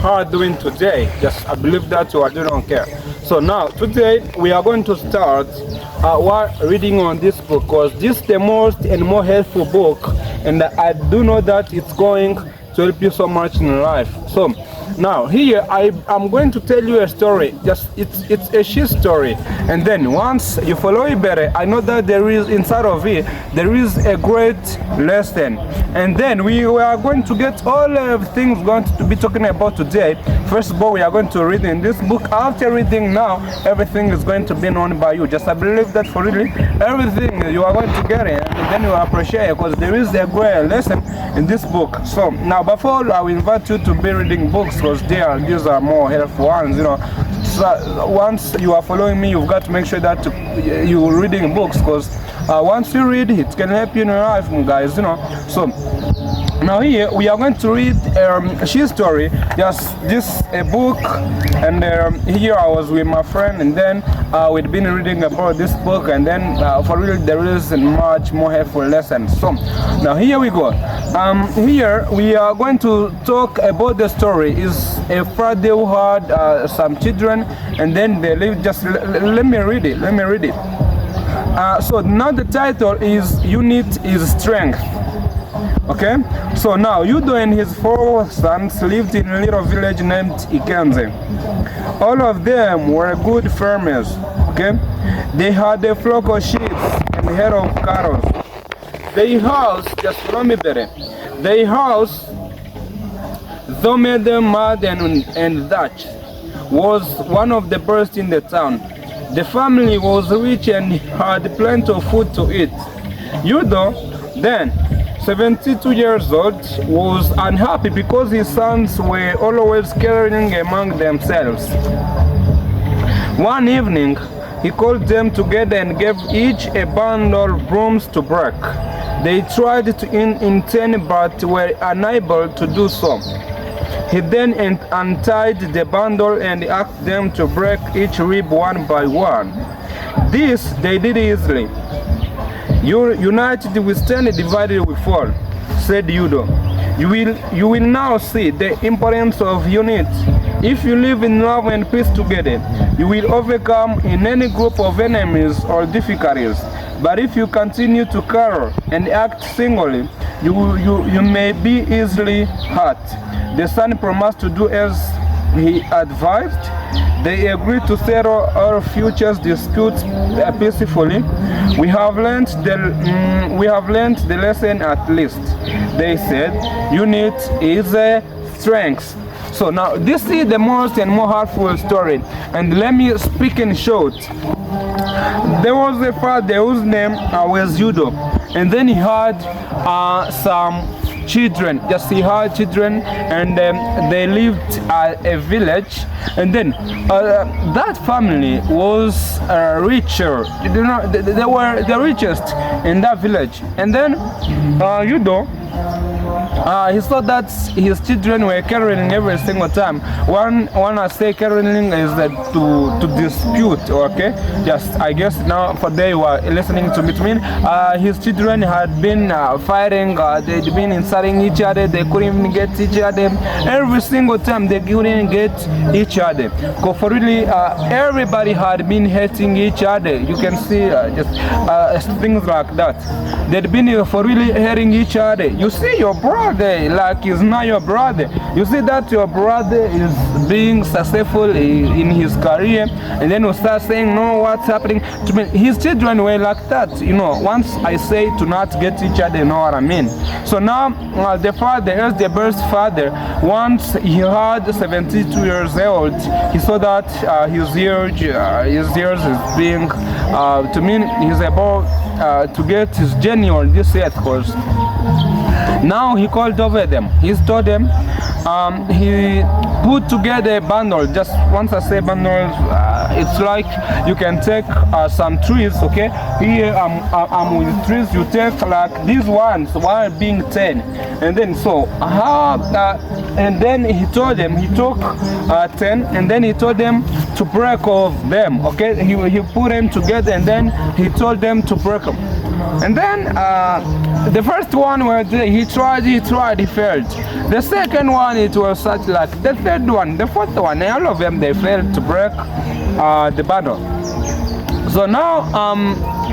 how are you doing today? Just I believe that you are doing okay. So now today we are going to start our reading on this book, because this is the most and more helpful book, and I do know that it's going to help you so much in life. So now here I'm going to tell you a story. Just it's a shit story, and then once you follow it better, I know that there is inside of it there is a great lesson, and then we are going to get all of things going to be talking about today. First of all, we are going to read in this book. After reading now, everything is going to be known by you. Just I believe that for really everything you are going to get it, and then you appreciate it, because there is a great lesson in this book. So now before I will invite you to be reading books, because these are more helpful ones, So once you are following me, you've got to make sure that you're reading books, because once you read, it can help you in your life, guys. So now here we are going to read She Story, just this a book, and here I was with my friend, and then we'd been reading about this book, and then for real there is much more helpful lessons. So now here we go. Here we are going to talk about the story. Is a father who had some children, and then they live. Just let me read it. So now the title is Unit is Strength. Okay, so now Udo and his 4 sons lived in a little village named Ikenze. All of them were good farmers. Okay, they had a flock of sheep and a herd of cattle. Their house, just follow me better. Their house, though made them mud and thatch, was one of the best in the town. The family was rich and had plenty of food to eat. Udo, then 72 years old, was unhappy because his sons were always quarreling among themselves. One evening, he called them together and gave each a bundle of brooms to break. They tried to intend but were unable to do so. He then untied the bundle and asked them to break each rib one by one. This they did easily. United we stand, divided we fall, said Udo. You will now see the importance of unity. If you live in love and peace together, you will overcome in any group of enemies or difficulties. But if you continue to quarrel and act singly, you may be easily hurt. The son promised to do as he advised. They agreed to settle our future disputes peacefully. We have learned the lesson at least, they said. Unit is a strength. So now this is the most and more helpful story, and let me speak in short. There was a father whose name was Udo, and then he had some children. Just he had children, and they lived at a village, and then that family was richer. They were the richest in that village, and then Udo, he saw that his children were quarreling every single time. One I say quarreling is to dispute. Okay, just I guess now for they were listening to between. His children had been fighting. They'd been insulting each other. They couldn't even get each other. Every single time they couldn't get each other. Because for really, everybody had been hating each other. You can see just things like that. They'd been for really hating each other. You see your brother like he's not your brother. You see that your brother is being successful in his career, and then you start saying, no, what's happening to me? His children were like that. Once I say to not get each other, you know what I mean. So now the father is the best father. Once he had 72 years old, he saw that his years is being to mean he's about to get his journey on this earth course. Now he called over them. He told them, he put together a bundle. Just once I say bundle, it's like you can take some trees. Okay, here I'm with trees. You take like these ones, one being 10, and then so and then he told them he took 10, and then he told them to break of them. Okay, he put them together and then he told them to break them. And then the first one where he tried, he failed. The second one, it was such luck. The third one, the fourth one, and all of them, they failed to break the bundle. So now,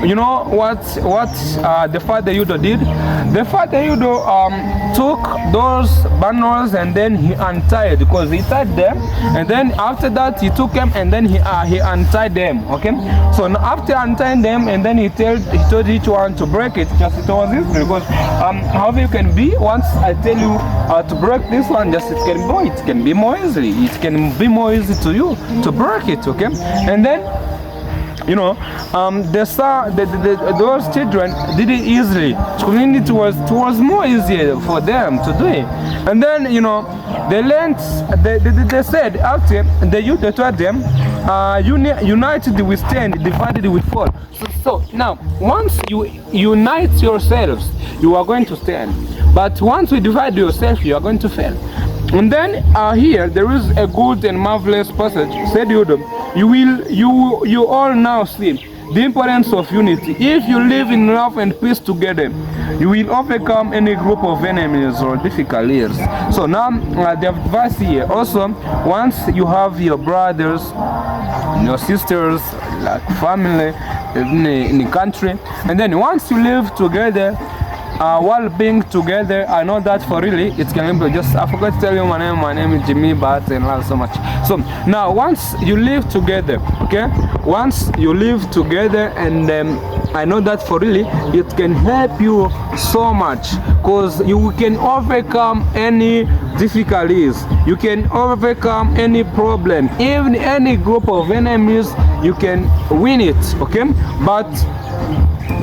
you know what the Father Yudo did? The Father Yudo took those bundles and then he untied, because he tied them, and then after that he took them and then he untied them. Okay. So after untying them, and then he told each one to break it. Just it was easy, because however you can be, once I tell you to break this one, just it can be more easily. It can be more easy to you to break it. Okay. And then, you know, those children did it easily. It was more easier for them to do it. And then, you know, they learned. They said after they told them, united we stand, divided we fall. So now, once you unite yourselves, you are going to stand. But once you divide yourself, you are going to fail. And then here there is a good and marvelous passage. Said you all now see the importance of unity. If you live in love and peace together, you will overcome any group of enemies or difficulties. So now the verse here also, once you have your brothers, your sisters, like family in the country, and then once you live together, while being together, I know that for really, it can be just, I forgot to tell you my name is Jimmy, Bahati, and love so much. So now, once you live together, okay, once you live together, and I know that for really, it can help you so much, because you can overcome any difficulties, you can overcome any problem, even any group of enemies, you can win it. Okay, but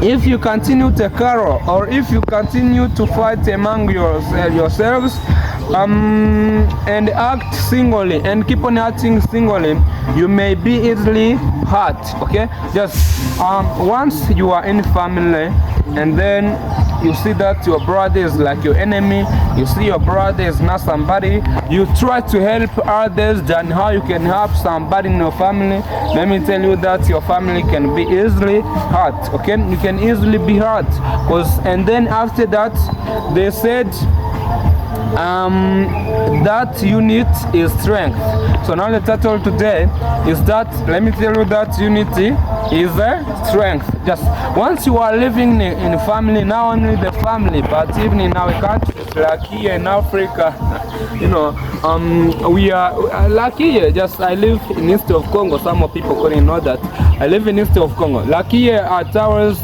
if you continue to quarrel, or if you continue to fight among yourselves, and act singly and keep on acting singly, you may be easily hurt. Okay, just once you are in family, and then you see that your brother is like your enemy, you see your brother is not somebody, you try to help others than how you can help somebody in your family. Let me tell you that your family can be easily hurt. Okay, you can easily be hurt, and then after that they said that unit is strength. So now the title today is that, let me tell you that unity is a strength. Just once you are living in a family, not only the family, but even in our countries, like here in Africa, you know, we are like here. Just I live in east of Congo. Some of people couldn't know that I live in east of Congo. Like here at ours,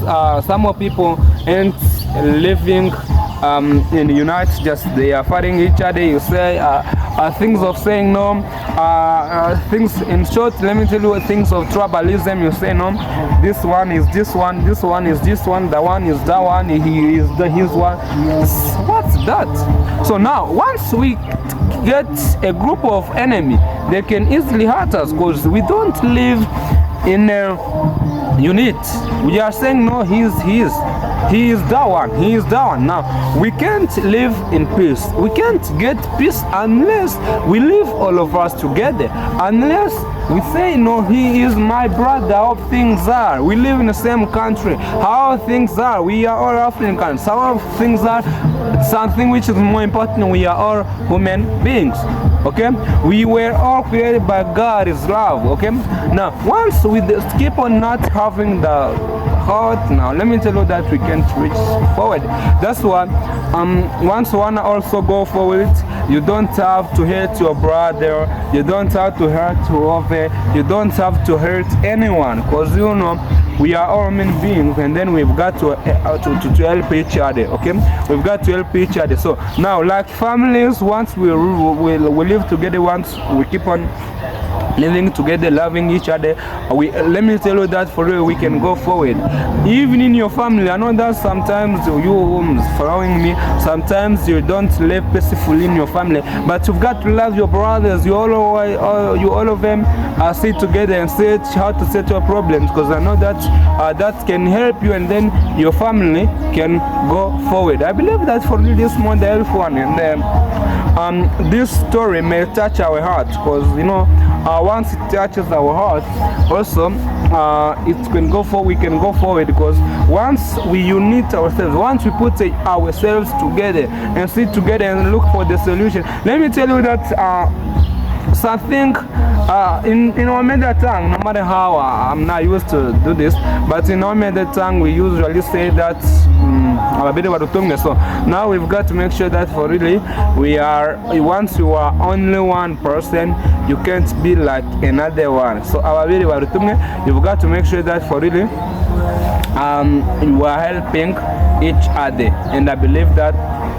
some of people ain't living in the United States. They are fighting each other. You say things of saying no, things in short, let me tell you, things of tribalism. You say no, this one is this one, this one is this one, the one is that one, he is his one. What's that? So now once we get a group of enemy, they can easily hurt us, because we don't live in a unit. We are saying no, he is that one, he is that one. Now we can't live in peace, we can't get peace unless we live all of us together, unless we say no, he is my brother. How things are, we live in the same country, how things are, we are all Africans, how things are, something which is more important, we are all human beings. Okay, we were all created by God, is love. Okay, now once we keep on not having the heart, now let me tell you that we can't reach forward. That's why once you wanna also go forward, you don't have to hurt your brother, you don't have to hurt whoever, you don't have to hurt anyone, because you know we are all human beings, and then we've got to help each other. Okay, we've got to help each other. So now, like families, once we live together, once we keep on living together, loving each other, let me tell you that for real, we can go forward. Even in your family, I know that sometimes you following me, sometimes you don't live peacefully in your family, but you've got to love your brothers. You all of them sit together and see how to settle problems, because I know that that can help you, and then your family can go forward. I believe that for this month, the health one, and this story may touch our heart, because you know once it touches our heart, also it can go for we can go forward, because once we unite ourselves, once we put ourselves together and sit together and look for the solution. Let me tell you that something in our mother tongue, no matter how I'm not used to do this, but in our mother tongue we usually say that so now we've got to make sure that for really we are, once you are only one person, you can't be like another one. So you've got to make sure that for really you are helping each other, and I believe that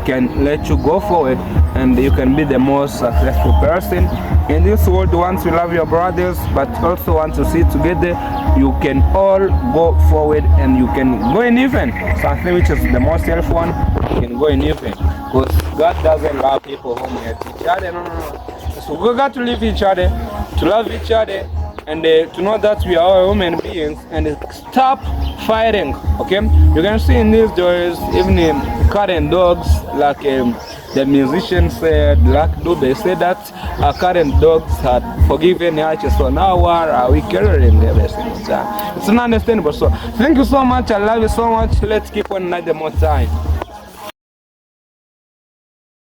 can let you go forward and you can be the most successful person in this world. Once you love your brothers but also want to sit together, you can all go forward and you can go in even, something which is the most helpful one. You can go in even, because God doesn't love people who hate each other. No. So we got to live each other, to love each other, and to know that we are all human beings, and stop fighting. Okay, you can see in these days even cat and dogs, like the musician said, like Dube said that cat and dogs had forgiven each other, so now why are we carrying every single time? It's not understandable. So thank you so much, I love you so much. Let's keep one night the more time.